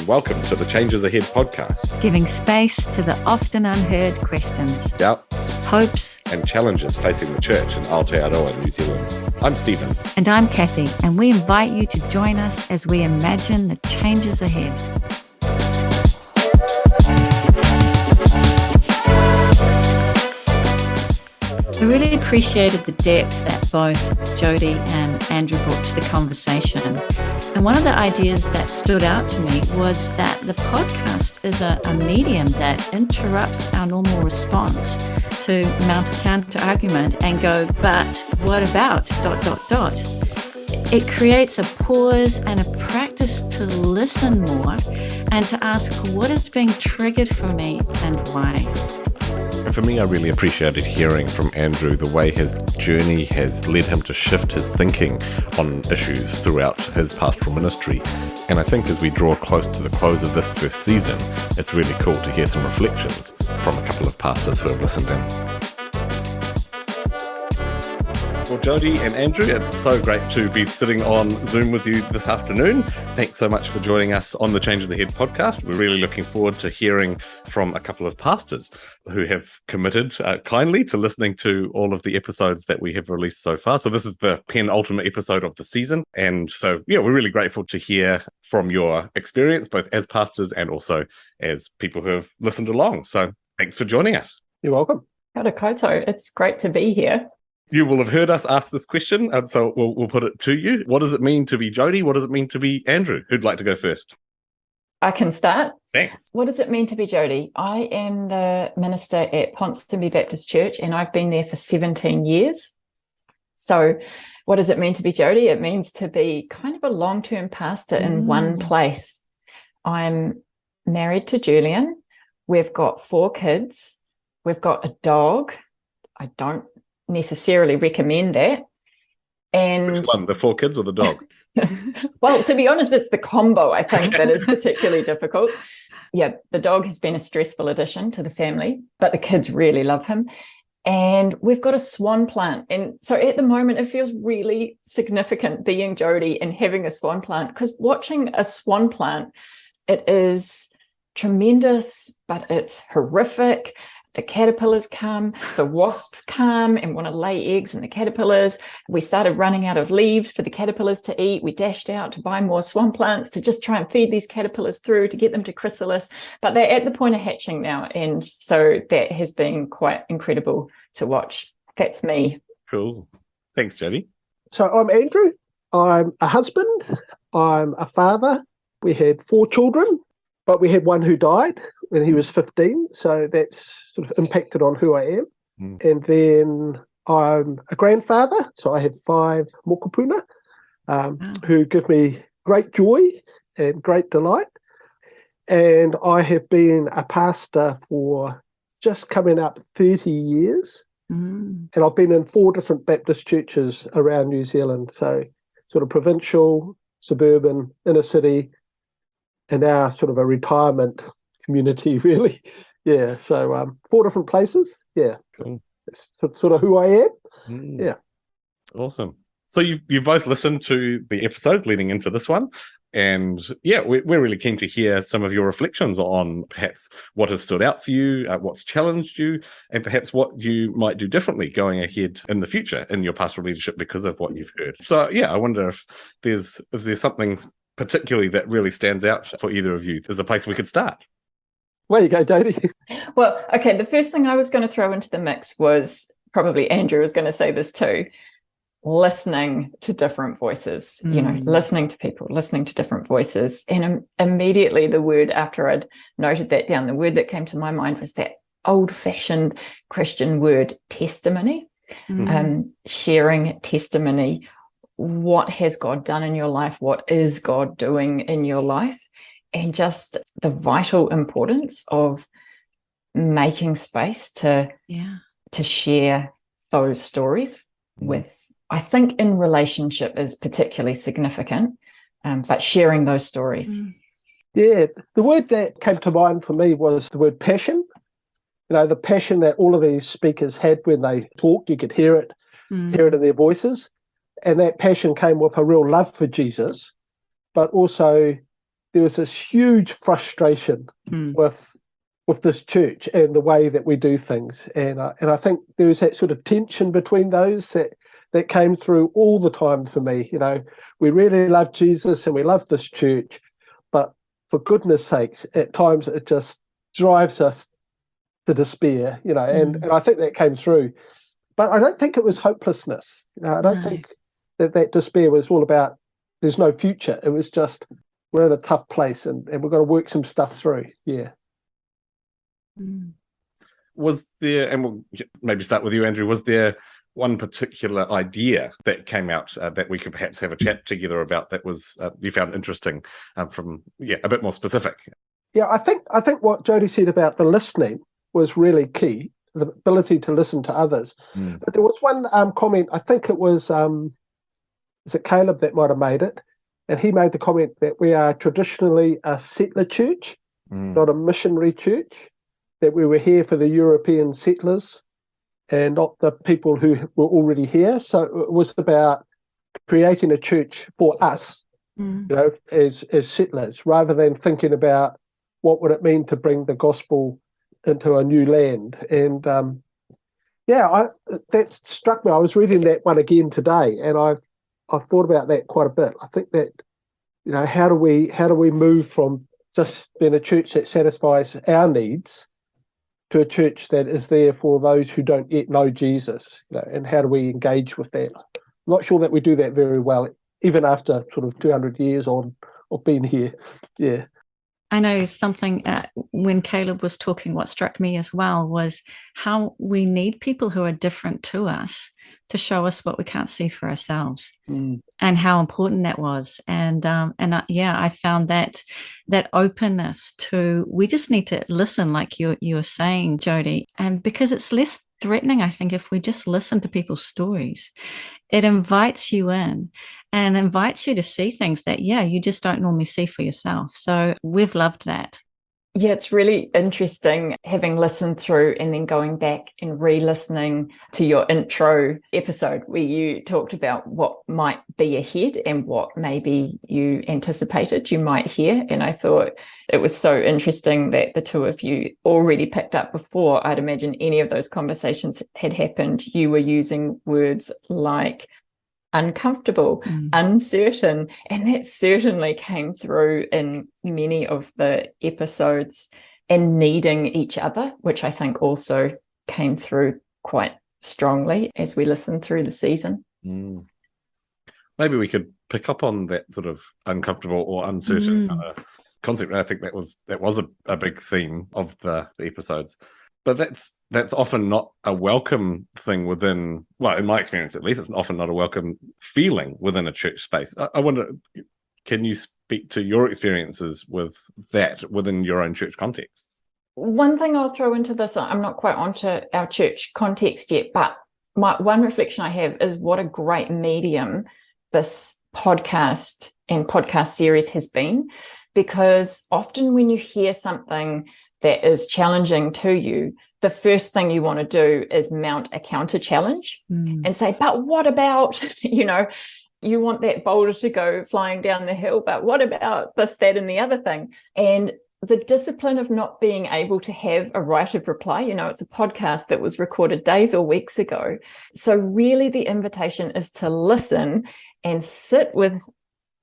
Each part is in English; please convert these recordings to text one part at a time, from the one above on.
welcome to the Changes Ahead podcast. Giving space to the often unheard questions, Doubts, hopes, and challenges facing the church in Aotearoa, New Zealand. I'm Stephen. And I'm Kathy, and we invite you to join us as we imagine the changes ahead. I really appreciated the depth that both Jody and Andrew brought to the conversation. And one of the ideas that stood out to me was that the podcast is a medium that interrupts our normal response to mount a counter argument and go, but what about ... It creates a pause and a practice to listen more and to ask what is being triggered for me and why. And for me, I really appreciated hearing from Andrew the way his journey has led him to shift his thinking on issues throughout his pastoral ministry. And I think as we draw close to the close of this first season, it's really cool to hear some reflections from a couple of pastors who have listened in. Well, Jody and Andrew, it's so great to be sitting on Zoom with you this afternoon. Thanks so much for joining us on the Changes Ahead podcast. We're really looking forward to hearing from a couple of pastors who have committed kindly to listening to all of the episodes that we have released so far. So this is the penultimate episode of the season. And so, yeah, we're really grateful to hear from your experience, both as pastors and also as people who have listened along. So thanks for joining us. You're welcome. Kia ora koutou. It's great to be here. You will have heard us ask this question, so we'll put it to you. What does it mean to be Jody? What does it mean to be Andrew? Who'd like to go first? I can start. Thanks. What does it mean to be Jody? I am the minister at Ponsonby Baptist Church, and I've been there for 17 years. So what does it mean to be Jody? It means to be kind of a long-term pastor in one place. I'm married to Julian. We've got 4 kids. We've got a dog. I don't necessarily recommend that. And which one, the 4 kids or the dog? Well, to be honest, it's the combo, I think, that is particularly difficult. Yeah, the dog has been a stressful addition to the family, but the kids really love him. And we've got a swan plant. And so at the moment, it feels really significant being Jody and having a swan plant, because watching a swan plant, it is tremendous, but it's horrific. The caterpillars come, the wasps come and want to lay eggs in the caterpillars. We started running out of leaves for the caterpillars to eat. We dashed out to buy more swan plants to just try and feed these caterpillars through to get them to chrysalis. But they're at the point of hatching now. And so that has been quite incredible to watch. That's me. Cool. Thanks, Jody. So I'm Andrew. I'm a husband. I'm a father. We had 4 children, but we had one who died when he was 15, so that's sort of impacted on who I am. And then I'm a grandfather, so I have 5 mokopuna who give me great joy and great delight. And I have been a pastor for just coming up 30 years. And I've been in 4 different Baptist churches around New Zealand, so sort of provincial, suburban, inner city, and now sort of a retirement community, really. Yeah, so 4 different places. Yeah, cool. That's sort of who I am. Yeah. Awesome. So you've both listened to the episodes leading into this one. And yeah, we're really keen to hear some of your reflections on perhaps what has stood out for you, what's challenged you, and perhaps what you might do differently going ahead in the future in your pastoral leadership because of what you've heard. So yeah, I wonder if there's something particularly that really stands out for either of you. There's a place we could start. Where you go, Jody? Well, okay, the first thing I was going to throw into the mix was, probably Andrew was going to say this too, listening to different voices, listening to people, listening to different voices. And immediately the word, after I'd noted that down, the word that came to my mind was that old-fashioned Christian word, testimony, sharing testimony. What has God done in your life? What is God doing in your life? And just the vital importance of making space to share those stories with, I think in relationship is particularly significant, but sharing those stories. Yeah, the word that came to mind for me was the word passion. The passion that all of these speakers had when they talked, you could hear it in their voices. And that passion came with a real love for Jesus, but also there was this huge frustration with this church and the way that we do things. And I think there was that sort of tension between those that came through all the time for me. You know, we really love Jesus and we love this church, but for goodness sakes, at times it just drives us to despair, you know, and I think that came through. But I don't think it was hopelessness. You know, I don't think that despair was all about there's no future. It was just we're in a tough place and we've got to work some stuff through. Yeah. Was there, and we'll maybe start with you, Andrew, was there one particular idea that came out that we could perhaps have a chat together about that was you found interesting from a bit more specific? Yeah, I think what Jody said about the listening was really key, the ability to listen to others. But there was one comment, I think it was is it Caleb that might have made it, and he made the comment that we are traditionally a settler church, not a missionary church, that we were here for the European settlers and not the people who were already here. So it was about creating a church for us, you know, as settlers, rather than thinking about what would it mean to bring the gospel into a new land. And that struck me. I was reading that one again today, and I've thought about that quite a bit. I think that, you know, how do we move from just being a church that satisfies our needs to a church that is there for those who don't yet know Jesus, you know, and how do we engage with that? I'm not sure that we do that very well, even after sort of 200 years of being here. Yeah. I know something when Caleb was talking, what struck me as well was how we need people who are different to us to show us what we can't see for ourselves, and how important that was. And I found that openness to, we just need to listen, like you were saying, Jody, and because it's less threatening, I think, if we just listen to people's stories. It invites you in and invites you to see things that, you just don't normally see for yourself. So we've loved that. Yeah, it's really interesting having listened through and then going back and re-listening to your intro episode where you talked about what might be ahead and what maybe you anticipated you might hear. And I thought it was so interesting that the two of you already picked up before I'd imagine any of those conversations had happened. You were using words like uncomfortable, uncertain, and that certainly came through in many of the episodes, and needing each other, which I think also came through quite strongly as we listened through the season. Maybe we could pick up on that sort of uncomfortable or uncertain kind of concept. And I think that was a big theme of the episodes. But that's often not a welcome thing within, well, in my experience at least, it's often not a welcome feeling within a church space. I wonder, can you speak to your experiences with that within your own church context? One thing I'll throw into this, I'm not quite onto our church context yet, but one reflection I have is what a great medium this podcast and podcast series has been, because often when you hear something that is challenging to you, the first thing you want to do is mount a counter challenge and say, but what about, you want that boulder to go flying down the hill, but what about this, that, and the other thing? And the discipline of not being able to have a right of reply, it's a podcast that was recorded days or weeks ago. So really the invitation is to listen and sit with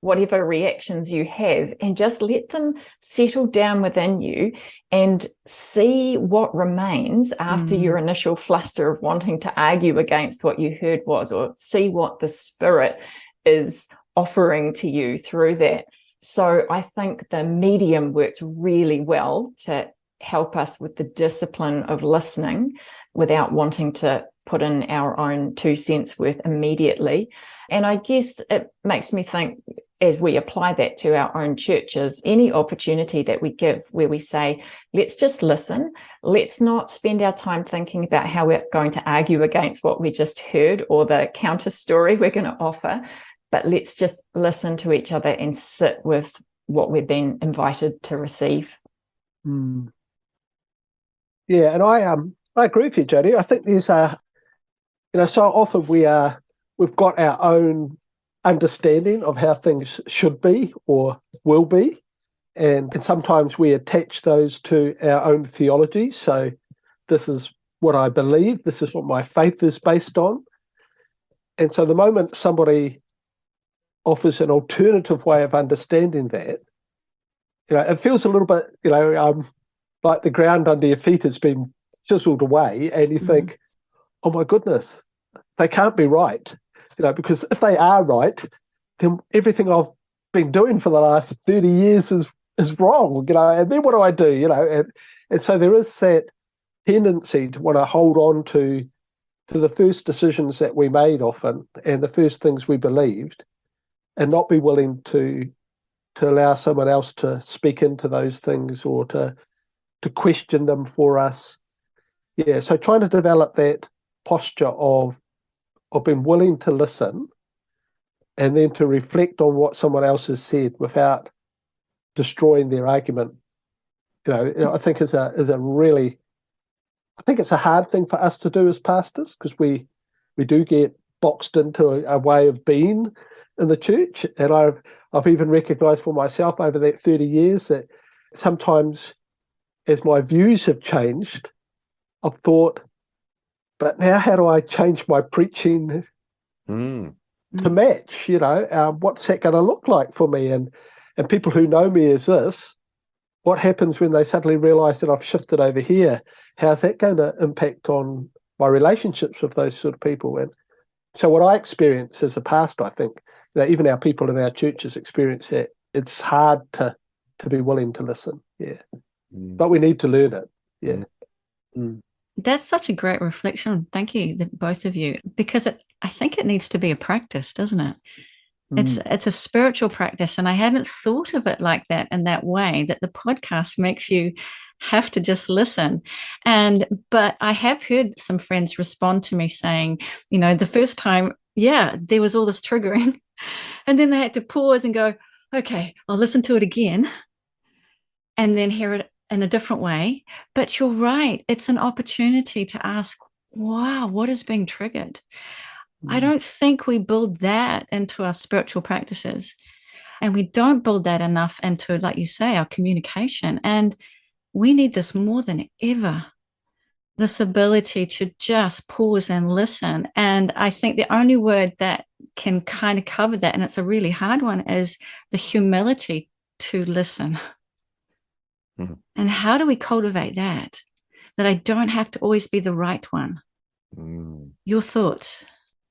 whatever reactions you have and just let them settle down within you and see what remains after your initial fluster of wanting to argue against what you heard was, or see what the Spirit is offering to you through that. So I think the medium works really well to help us with the discipline of listening without wanting to put in our own 2 cents worth immediately. And I guess it makes me think, as we apply that to our own churches, any opportunity that we give where we say, let's just listen, let's not spend our time thinking about how we're going to argue against what we just heard or the counter story we're going to offer, but let's just listen to each other and sit with what we've been invited to receive. Yeah, and I agree with you, Jody. I think there's so often we've got our own understanding of how things should be or will be, And sometimes we attach those to our own theology. So this is what I believe. This is what my faith is based on. And so the moment somebody offers an alternative way of understanding that, it feels a little bit, like the ground under your feet has been chiseled away, and you think, oh my goodness, they can't be right, because if they are right, then everything I've been doing for the last 30 years is wrong, and then what do? And so there is that tendency to want to hold on to the first decisions that we made often and the first things we believed, and not be willing to allow someone else to speak into those things or to question them for us. Yeah, so trying to develop that posture of being willing to listen and then to reflect on what someone else has said without destroying their argument. I think is a really, I think it's a hard thing for us to do as pastors, because we do get boxed into a way of being in the church. And I've even recognised for myself over that 30 years that sometimes, as my views have changed, I've thought, but now how do I change my preaching to match? What's that going to look like for me? And people who know me as this, what happens when they suddenly realise that I've shifted over here? How's that going to impact on my relationships with those sort of people? And so what I experience as a pastor, I think, even our people in our churches experience that it's hard to be willing to listen. Yeah. But we need to learn it. Yeah. That's such a great reflection. Thank you, both of you, because I think it needs to be a practice, doesn't it? It's a spiritual practice, and I hadn't thought of it like that, in that way, that the podcast makes you have to just listen. But I have heard some friends respond to me saying, the first time, there was all this triggering, and then they had to pause and go, okay, I'll listen to it again, and then hear it in a different way. But you're right, it's an opportunity to ask, wow, what is being triggered? I don't think we build that into our spiritual practices, and we don't build that enough into, like you say, our communication. And we need this more than ever, this ability to just pause and listen. And I think the only word that can kind of cover that, and it's a really hard one, is the humility to listen. And how do we cultivate that I don't have to always be the right one? Your thoughts?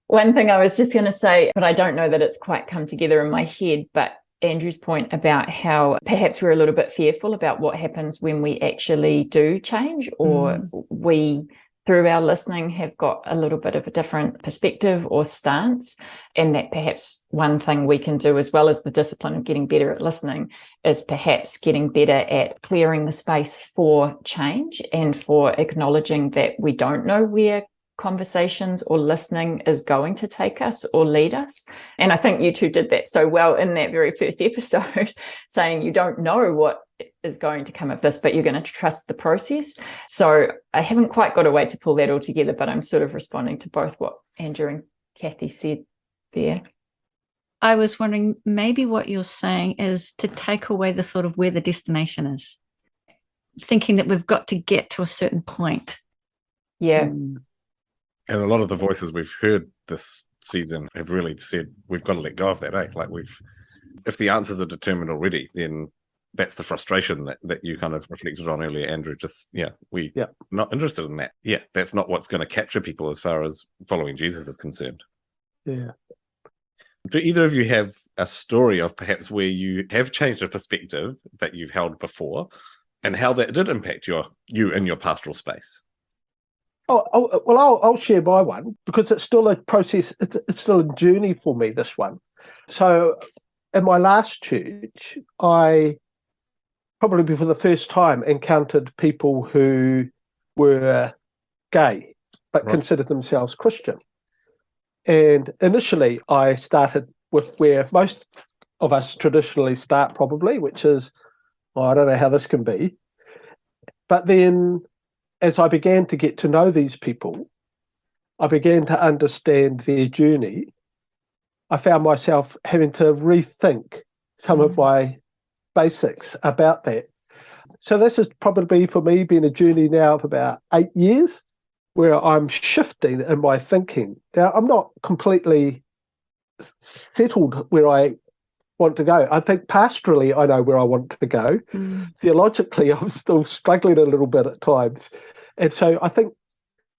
One thing I was just going to say, but I don't know that it's quite come together in my head, but Andrew's point about how perhaps we're a little bit fearful about what happens when we actually do change, or we, through our listening, have got a little bit of a different perspective or stance, and that perhaps one thing we can do, as well as the discipline of getting better at listening, is perhaps getting better at clearing the space for change and for acknowledging that we don't know where conversations or listening is going to take us or lead us. And I think you two did that so well in that very first episode, saying you don't know what is going to come of this, but you're going to trust the process. So I haven't quite got a way to pull that all together, but I'm sort of responding to both what Andrew and Kathy said there. I was wondering, maybe what you're saying is to take away the thought of where the destination is, thinking that we've got to get to a certain point. Yeah. And a lot of the voices we've heard this season have really said we've got to let go of that, eh? Like, if the answers are determined already, then that's the frustration that you kind of reflected on earlier, Andrew. Just, we're not interested in that. Yeah, that's not what's going to capture people as far as following Jesus is concerned. Yeah. Do either of you have a story of perhaps where you have changed a perspective that you've held before, and how that did impact you in your pastoral space? Well, I'll share my one, because it's still a process. It's still a journey for me, this one. So in my last church, I probably for the first time encountered people who were gay but considered themselves Christian. And initially I started with where most of us traditionally start, probably, which is, I don't know how this can be. But then as I began to get to know these people, I began to understand their journey. I found myself having to rethink some of my basics about that. So this has probably, for me, been a journey now of about 8 years where I'm shifting in my thinking. Now, I'm not completely settled where I want to go. I think pastorally, I know where I want to go. Theologically, I'm still struggling a little bit at times. And so I think,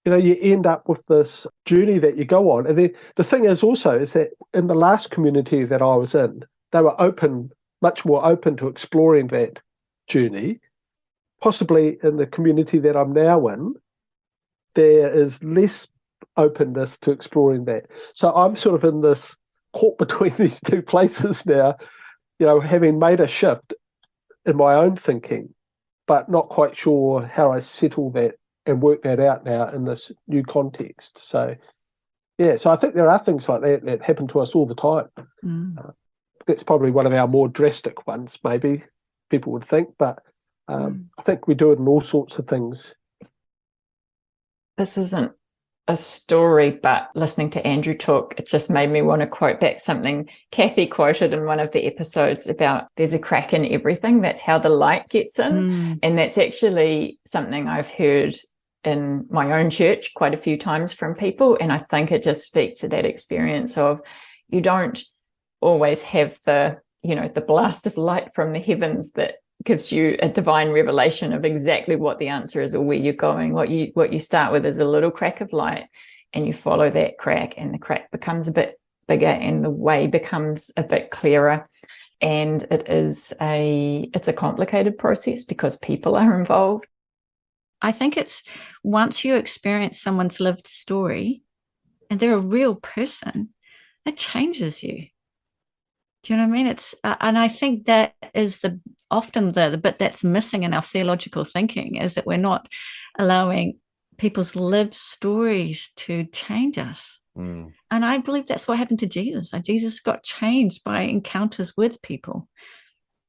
you end up with this journey that you go on. And then the thing is also is that in the last community that I was in, they were much more open to exploring that journey. Possibly in the community that I'm now in, there is less openness to exploring that. So I'm sort of in this caught between these two places now, having made a shift in my own thinking, but not quite sure how I settle that and work that out now in this new context. So, so I think there are things like that happen to us all the time. That's probably one of our more drastic ones, maybe people would think, but I think we do it in all sorts of things. This isn't a story, but listening to Andrew talk, it just made me want to quote back something Kathy quoted in one of the episodes about there's a crack in everything. That's how the light gets in. And that's actually something I've heard in my own church quite a few times from people. And I think it just speaks to that experience of you don't always have the blast of light from the heavens that gives you a divine revelation of exactly what the answer is or where you're going. What you start with is a little crack of light, and you follow that crack, and the crack becomes a bit bigger and the way becomes a bit clearer. And it's a complicated process because people are involved. I think it's once you experience someone's lived story and they're a real person, it changes you. Do you know what I mean? And I think that is often the bit that's missing in our theological thinking, is that we're not allowing people's lived stories to change us. And I believe that's what happened to Jesus. Jesus got changed by encounters with people,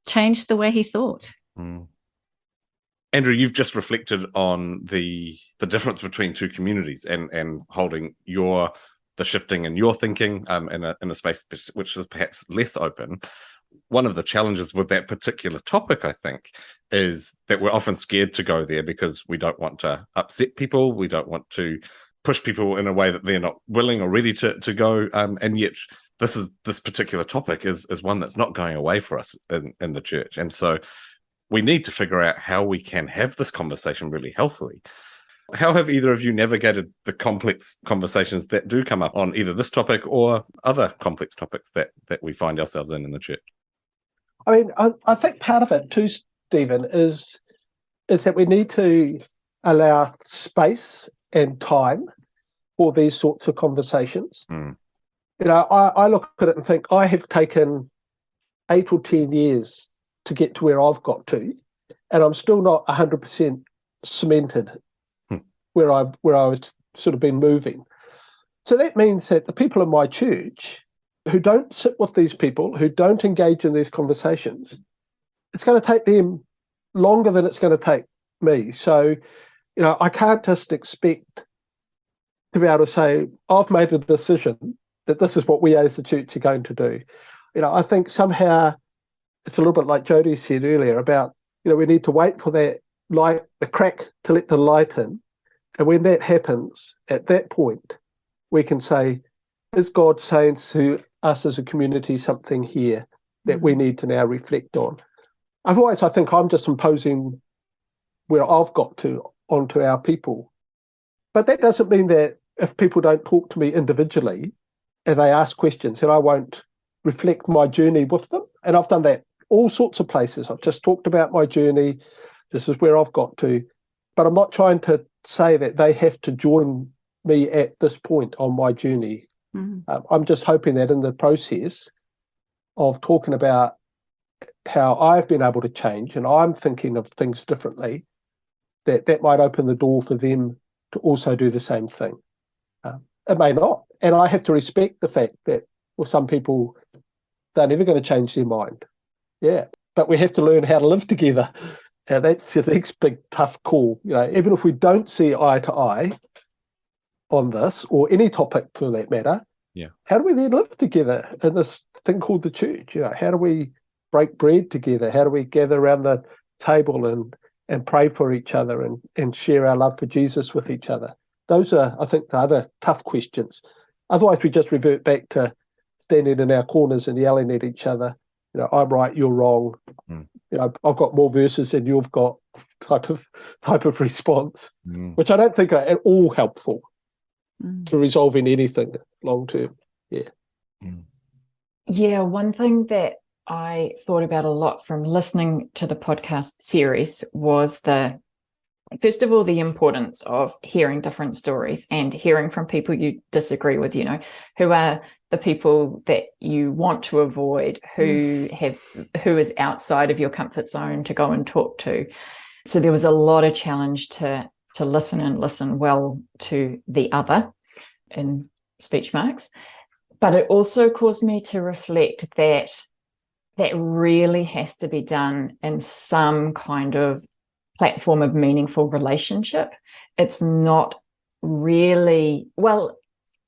changed the way he thought. Andrew, you've just reflected on the difference between two communities and holding the shifting in your thinking in a space which is perhaps less open. One of the challenges with that particular topic, I think, is that we're often scared to go there because we don't want to upset people. We don't want to push people in a way that they're not willing or ready to go. And yet this particular topic is one that's not going away for us in the church. And so we need to figure out how we can have this conversation really healthily. How have either of you navigated the complex conversations that do come up on either this topic or other complex topics that we find ourselves in the church? I mean, I think part of it too, Stephen, is that we need to allow space and time for these sorts of conversations. I look at it and think I have taken 8 or 10 years to get to where I've got to, and I'm still not 100% cemented where I was sort of been moving. So that means that the people in my church who don't sit with these people, who don't engage in these conversations, it's going to take them longer than it's going to take me. So, I can't just expect to be able to say, I've made a decision that this is what we as a church are going to do. I think somehow it's a little bit like Jody said earlier about, we need to wait for that light, the crack, to let the light in. And when that happens, at that point, we can say, is God saying to us as a community something here that we need to now reflect on? Otherwise, I think I'm just imposing where I've got to onto our people. But that doesn't mean that if people don't talk to me individually and they ask questions, that I won't reflect my journey with them. And I've done that all sorts of places. I've just talked about my journey. This is where I've got to. But I'm not trying to say that they have to join me at this point on my journey. I'm just hoping that in the process of talking about how I've been able to change and I'm thinking of things differently, that might open the door for them to also do the same thing. It may not. And I have to respect the fact that with some people, they're never going to change their mind. Yeah. But we have to learn how to live together. And that's the next big tough call. Even if we don't see eye to eye on this or any topic for that matter, how do we then live together in this thing called the church? How do we break bread together? How do we gather around the table and pray for each other and share our love for Jesus with each other? Those are, I think, the other tough questions. Otherwise, we just revert back to standing in our corners and yelling at each other. I'm right, you're wrong. I've got more verses than you've got, type of response, which I don't think are at all helpful to resolving anything long term. Yeah, one thing that I thought about a lot from listening to the podcast series was first of all, the importance of hearing different stories and hearing from people you disagree with, who are the people that you want to avoid, who is outside of your comfort zone to go and talk to. So there was a lot of challenge to listen and listen well to the other, in speech marks. But it also caused me to reflect that really has to be done in some kind of platform of meaningful relationship. It's not really, well,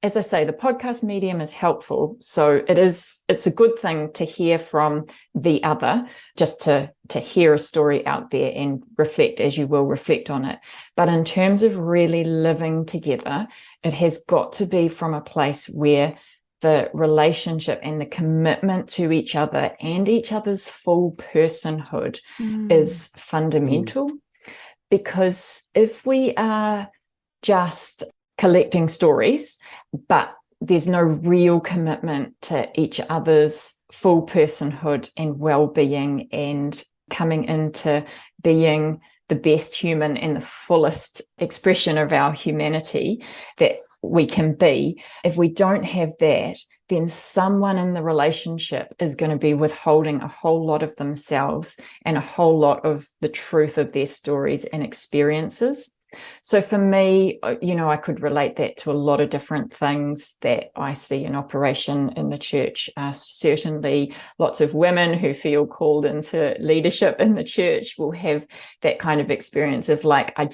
as I say, the podcast medium is helpful. So it's a good thing to hear from the other, just to hear a story out there and reflect as you will reflect on it. But in terms of really living together, it has got to be from a place where the relationship and the commitment to each other and each other's full personhood is fundamental. Because if we are just collecting stories, but there's no real commitment to each other's full personhood and well-being and coming into being the best human and the fullest expression of our humanity that we can be, if we don't have that, then someone in the relationship is going to be withholding a whole lot of themselves and a whole lot of the truth of their stories and experiences. So for me, I could relate that to a lot of different things that I see in operation in the church. Certainly lots of women who feel called into leadership in the church will have that kind of experience of like, I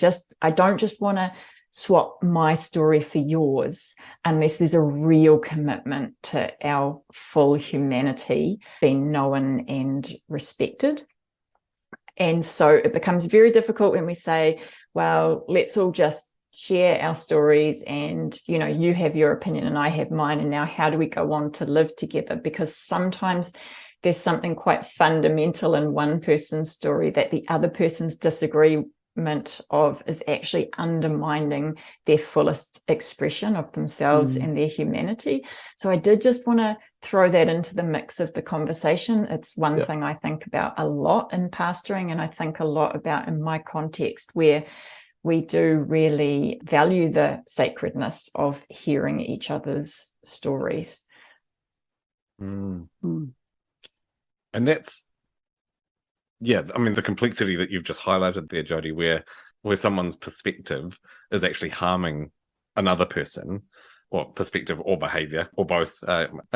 don't just want to swap my story for yours unless there's a real commitment to our full humanity being known and respected. And so it becomes very difficult when we say, well, let's all just share our stories and, you have your opinion and I have mine. And now how do we go on to live together? Because sometimes there's something quite fundamental in one person's story that the other person's disagreement of is actually undermining their fullest expression of themselves and their humanity. So I did just want to throw that into the mix of the conversation. It's one thing I think about a lot in pastoring, and I think a lot about in my context where we do really value the sacredness of hearing each other's stories. And that's, the complexity that you've just highlighted there, Jody, where someone's perspective is actually harming another person, or perspective or behavior, or both.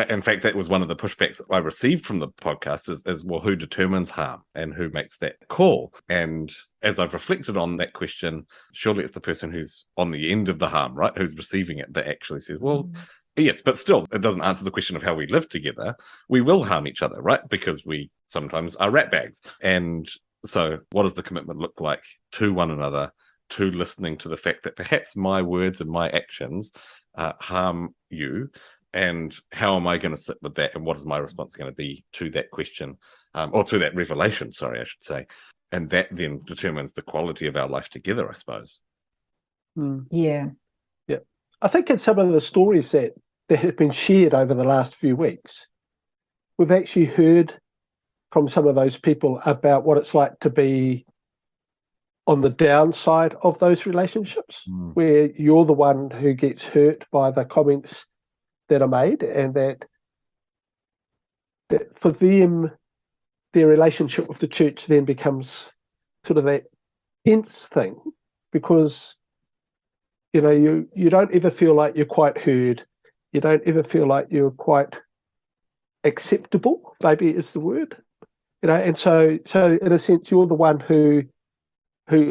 In fact, that was one of the pushbacks I received from the podcast is, well, who determines harm and who makes that call? And as I've reflected on that question, surely it's the person who's on the end of the harm, right? Who's receiving it that actually says, well, yes, but still, it doesn't answer the question of how we live together. We will harm each other, right? Because we sometimes are ratbags. And so what does the commitment look like to one another, to listening to the fact that perhaps my words and my actions harm you? And how am I going to sit with that? And what is my response going to be to that question, or to that revelation, I should say. And that then determines the quality of our life together, I suppose. Yeah. I think in some of the stories that have been shared over the last few weeks, we've actually heard from some of those people about what it's like to be on the downside of those relationships, where you're the one who gets hurt by the comments that are made, and that for them, their relationship with the church then becomes sort of that tense thing, because you don't ever feel like you're quite heard. You don't ever feel like you're quite acceptable, maybe is the word. And so in a sense, you're the one who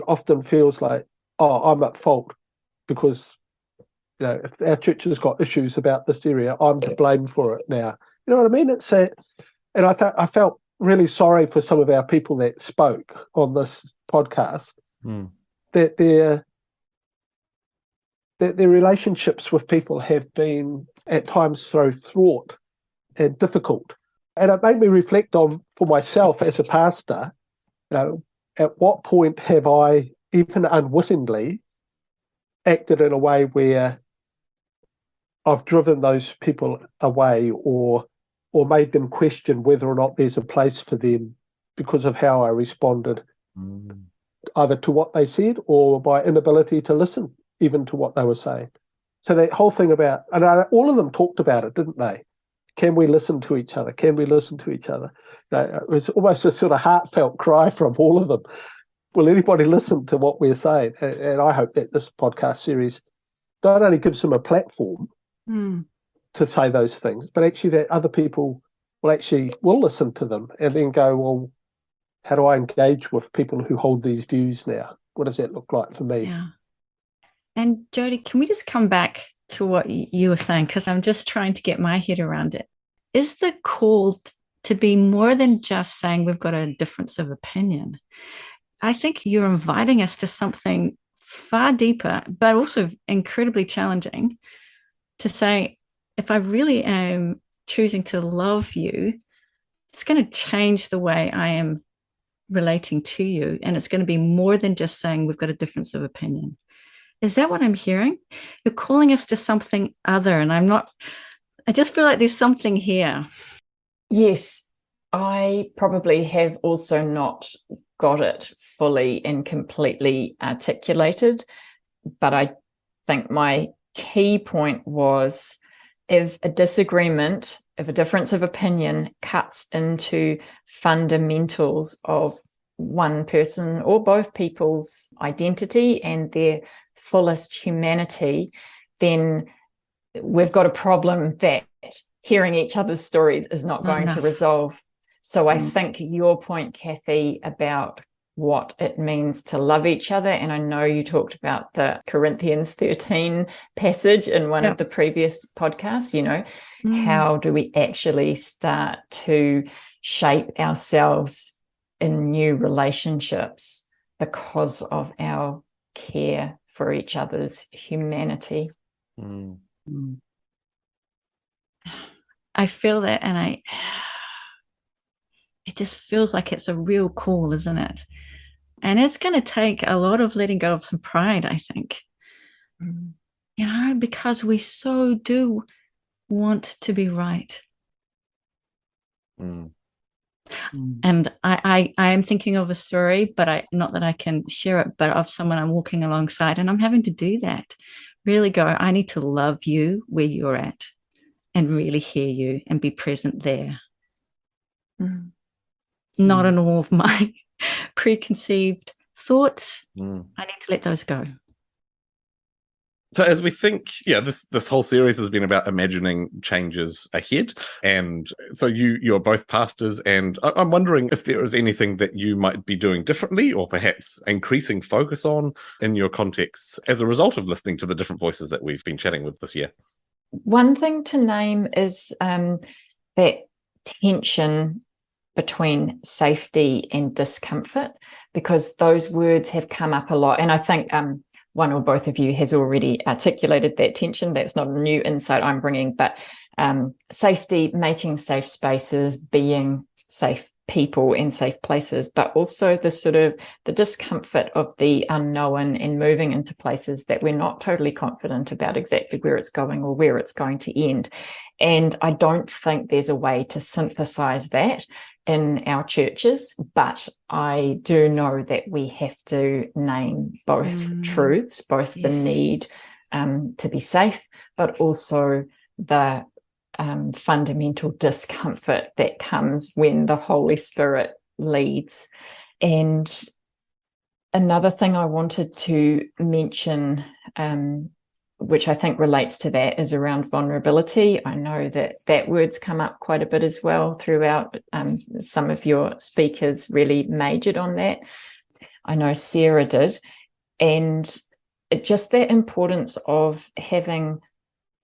often feels like, oh, I'm at fault because, if our church has got issues about this area, I'm to blame for it now. You know what I mean? And I felt really sorry for some of our people that spoke on this podcast, that their relationships with people have been at times so fraught and difficult. And it made me reflect on, for myself as a pastor, at what point have I, even unwittingly, acted in a way where I've driven those people away or made them question whether or not there's a place for them because of how I responded, either to what they said or my inability to listen even to what they were saying. So that whole thing about, and all of them talked about it, didn't they? Can we listen to each other? Can we listen to each other? It was almost a sort of heartfelt cry from all of them. Will anybody listen to what we're saying? And I hope that this podcast series not only gives them a platform to say those things, but actually that other people will listen to them and then go, well, how do I engage with people who hold these views now? What does that look like for me? Yeah. And Jody, can we just come back to what you were saying? Because I'm just trying to get my head around it. Is the call to be more than just saying we've got a difference of opinion? I think you're inviting us to something far deeper, but also incredibly challenging, to say, if I really am choosing to love you, it's going to change the way I am relating to you. And it's going to be more than just saying we've got a difference of opinion. Is that what I'm hearing? You're calling us to something other, and I just feel like there's something here. Yes, I probably have also not got it fully and completely articulated, but I think my key point was, if a disagreement, if a difference of opinion cuts into fundamentals of one person or both people's identity and their fullest humanity, then we've got a problem that hearing each other's stories is not going to resolve. So I think your point, Kathy, about what it means to love each other, and I know you talked about the Corinthians 13 passage in one of the previous podcasts, how do we actually start to shape ourselves in new relationships because of our care for each other's humanity? I feel that, and it just feels like it's a real call, isn't it? And it's going to take a lot of letting go of some pride, I think, because we so do want to be right. And I am thinking of a story, but not that I can share it, but of someone I'm walking alongside, and I'm having to do that. Really go, I need to love you where you're at and really hear you and be present there. Not in all of my preconceived thoughts. I need to let those go. So as we think, this whole series has been about imagining changes ahead. And so you're both pastors, and I'm wondering if there is anything that you might be doing differently or perhaps increasing focus on in your contexts as a result of listening to the different voices that we've been chatting with this year. One thing to name is that tension between safety and discomfort, because those words have come up a lot. And I think one or both of you has already articulated that tension. That's not a new insight I'm bringing, but safety, making safe spaces, being safe people in safe places, but also the discomfort of the unknown and moving into places that we're not totally confident about exactly where it's going or where it's going to end. And I don't think there's a way to synthesize that in our churches, but I do know that we have to name both truths, both the need to be safe, but also the fundamental discomfort that comes when the Holy Spirit leads. And another thing I wanted to mention, which I think relates to that, is around vulnerability. I know that word's come up quite a bit as well throughout. Some of your speakers really majored on that. I know Sarah did. And just that importance of having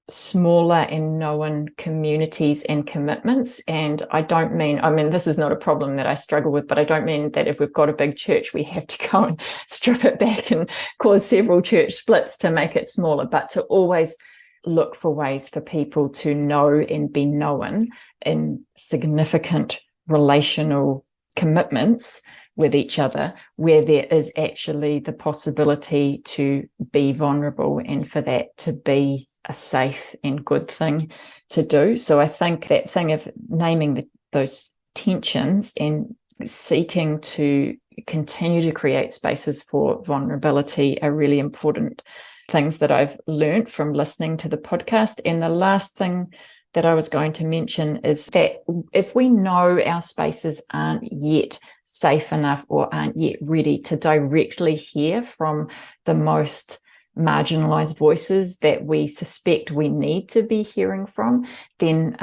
smaller and known communities and commitments. And I mean, this is not a problem that I struggle with, but I don't mean that if we've got a big church, we have to go and strip it back and cause several church splits to make it smaller, but to always look for ways for people to know and be known in significant relational commitments with each other, where there is actually the possibility to be vulnerable and for that to be a safe and good thing to do. So I think that thing of naming those tensions and seeking to continue to create spaces for vulnerability are really important things that I've learned from listening to the podcast. And the last thing that I was going to mention is that if we know our spaces aren't yet safe enough or aren't yet ready to directly hear from the most marginalized voices that we suspect we need to be hearing from, then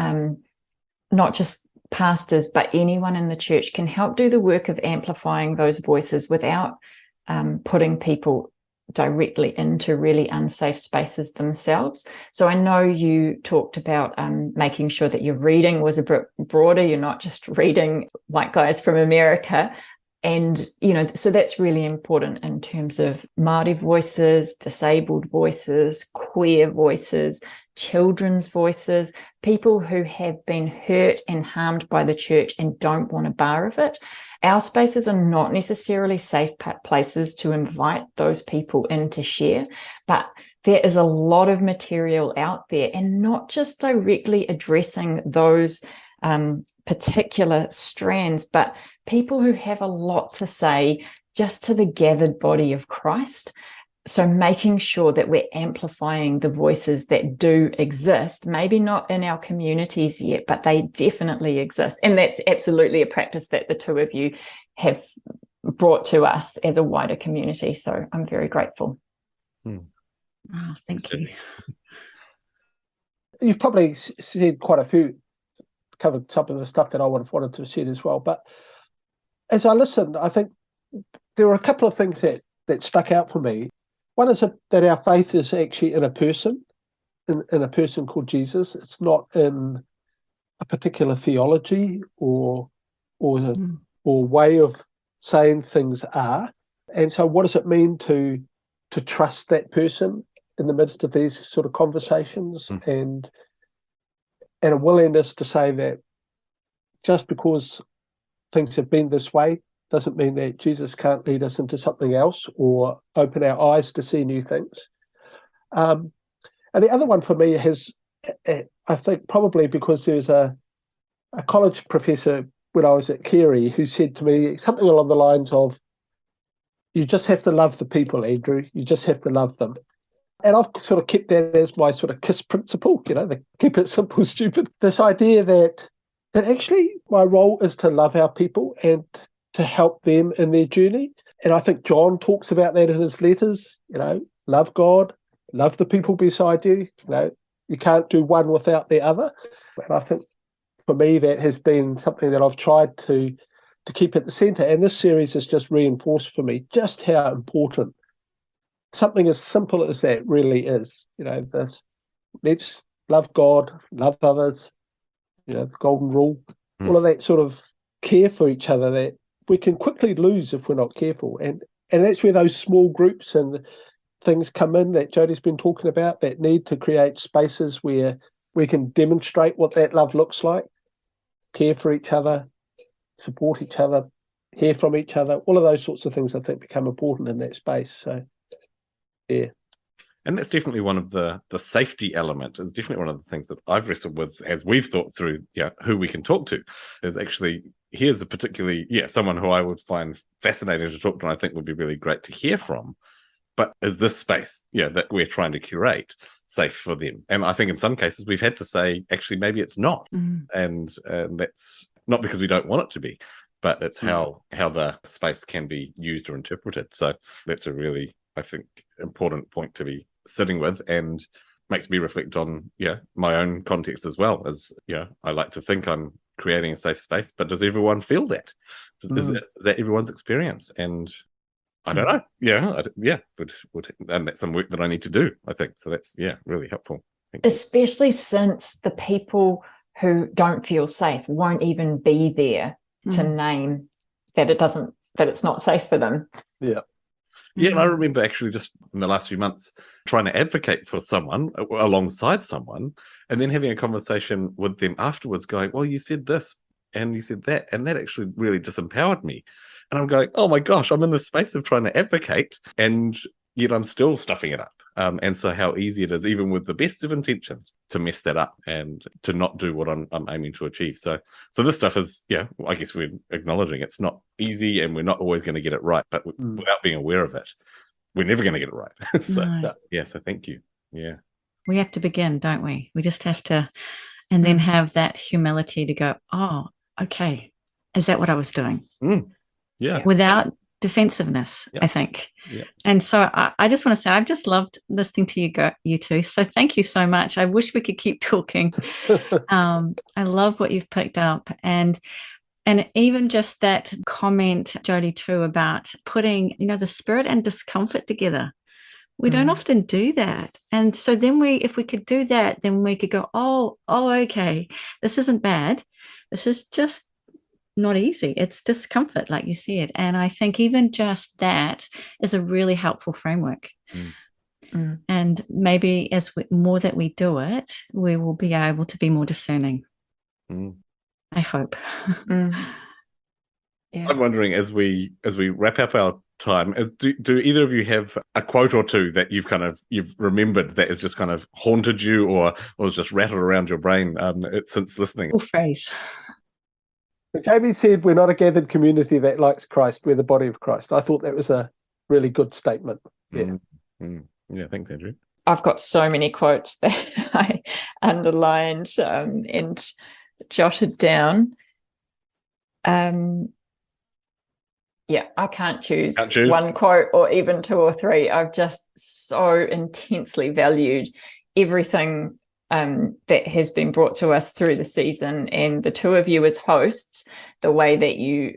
not just pastors, but anyone in the church can help do the work of amplifying those voices without putting people directly into really unsafe spaces themselves. So I know you talked about making sure that your reading was a bit broader. You're not just reading white guys from America. And, so that's really important in terms of Māori voices, disabled voices, queer voices, children's voices, people who have been hurt and harmed by the church and don't want a bar of it. Our spaces are not necessarily safe places to invite those people in to share, but there is a lot of material out there, and not just directly addressing those particular strands, but people who have a lot to say just to the gathered body of Christ. So making sure that we're amplifying the voices that do exist, maybe not in our communities yet, but they definitely exist. And that's absolutely a practice that the two of you have brought to us as a wider community. So I'm very grateful. Oh, thank you. You've probably said quite a few, covered some of the stuff that I would have wanted to have said as well. But as I listened, I think there were a couple of things that stuck out for me. One is that our faith is actually in a person, in a person called Jesus. It's not in a particular theology or way of saying things are. And so what does it mean to trust that person in the midst of these sort of conversations, and a willingness to say that just because things have been this way doesn't mean that Jesus can't lead us into something else or open our eyes to see new things. And the other one for me has, I think probably because there's a college professor when I was at Carey who said to me something along the lines of, you just have to love the people, Andrew. You just have to love them. And I've sort of kept that as my sort of KISS principle, the keep it simple, stupid. This idea that actually my role is to love our people and to help them in their journey. And I think John talks about that in his letters, love God, love the people beside you. You can't do one without the other. And I think for me, that has been something that I've tried to keep at the centre. And this series has just reinforced for me just how important something as simple as that really is. Let's love God, love others, the golden rule, all of that sort of care for each other that we can quickly lose if we're not careful. And that's where those small groups and things come in that Jody's been talking about, that need to create spaces where we can demonstrate what that love looks like, care for each other, support each other, hear from each other. All of those sorts of things I think become important in that space. So, yeah. And that's definitely one of the safety element. It's definitely one of the things that I've wrestled with as we've thought through who we can talk to. There's actually, here's a particularly, someone who I would find fascinating to talk to and I think would be really great to hear from. But is this space, that we're trying to curate safe for them? And I think in some cases we've had to say, actually, maybe it's not. And that's not because we don't want it to be, but that's how the space can be used or interpreted. So that's a really, I think, important point to be sitting with, and makes me reflect on my own context as well. As I like to think I'm creating a safe space, but does everyone feel that? Is that everyone's experience? And I don't know. Would and that's some work that I need to do, I think. So that's really helpful. Especially since the people who don't feel safe won't even be there to name that it's not safe for them. Yeah. Yeah, and I remember actually just in the last few months trying to advocate for someone alongside someone, and then having a conversation with them afterwards going, well, you said this and you said that, and that actually really disempowered me. And I'm going, oh my gosh, I'm in the space of trying to advocate, and yet I'm still stuffing it up. And so how easy it is, even with the best of intentions, to mess that up and to not do what I'm aiming to achieve. So this stuff is, I guess we're acknowledging it's not easy and we're not always going to get it right, but without being aware of it, we're never going to get it right. So thank you. Yeah. We have to begin, don't we? We just have to, and then have that humility to go, oh, okay, is that what I was doing? Yeah. Without defensiveness, I think. Yeah. And so I just want to say, I've just loved listening to you two. So thank you so much. I wish we could keep talking. I love what you've picked up. And even just that comment, Jody, too, about putting, the spirit and discomfort together. We don't often do that. And so then if we could do that, then we could go, oh, okay, this isn't bad. This is just not easy. It's discomfort, like you said. And I think even just that is a really helpful framework. And maybe more that we do it, we will be able to be more discerning. I hope. Yeah. I'm wondering, as we wrap up our time, do either of you have a quote or two that you've remembered that has just kind of haunted you or was just rattled around your brain since listening? Or phrase. Jamie said, we're not a gathered community that likes Christ, we're the body of Christ. I thought that was a really good statement. Yeah. Yeah, thanks, Andrew. I've got so many quotes that I underlined and jotted down. I can't choose one quote or even two or three. I've just so intensely valued everything that has been brought to us through the season, and the two of you as hosts, the way that you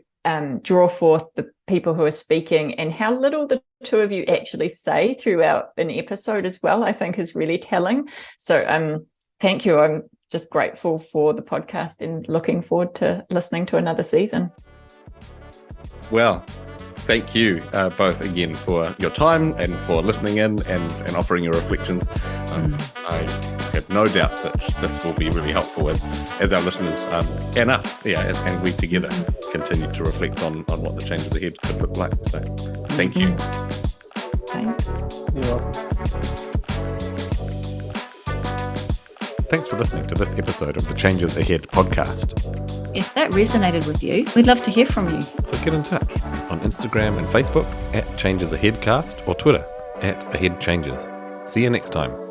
draw forth the people who are speaking and how little the two of you actually say throughout an episode as well, I think is really telling. So thank you. I'm just grateful for the podcast and looking forward to listening to another season. Well, thank you both again for your time and for listening in and offering your reflections. I have no doubt that this will be really helpful as our listeners and us, and we together continue to reflect on what the changes ahead could look like. So thank you. Thanks. You're welcome. Thanks for listening to this episode of the Changes Ahead podcast. If that resonated with you, we'd love to hear from you. So get in touch on Instagram and Facebook @ChangesAheadCast or Twitter @AheadChanges. See you next time.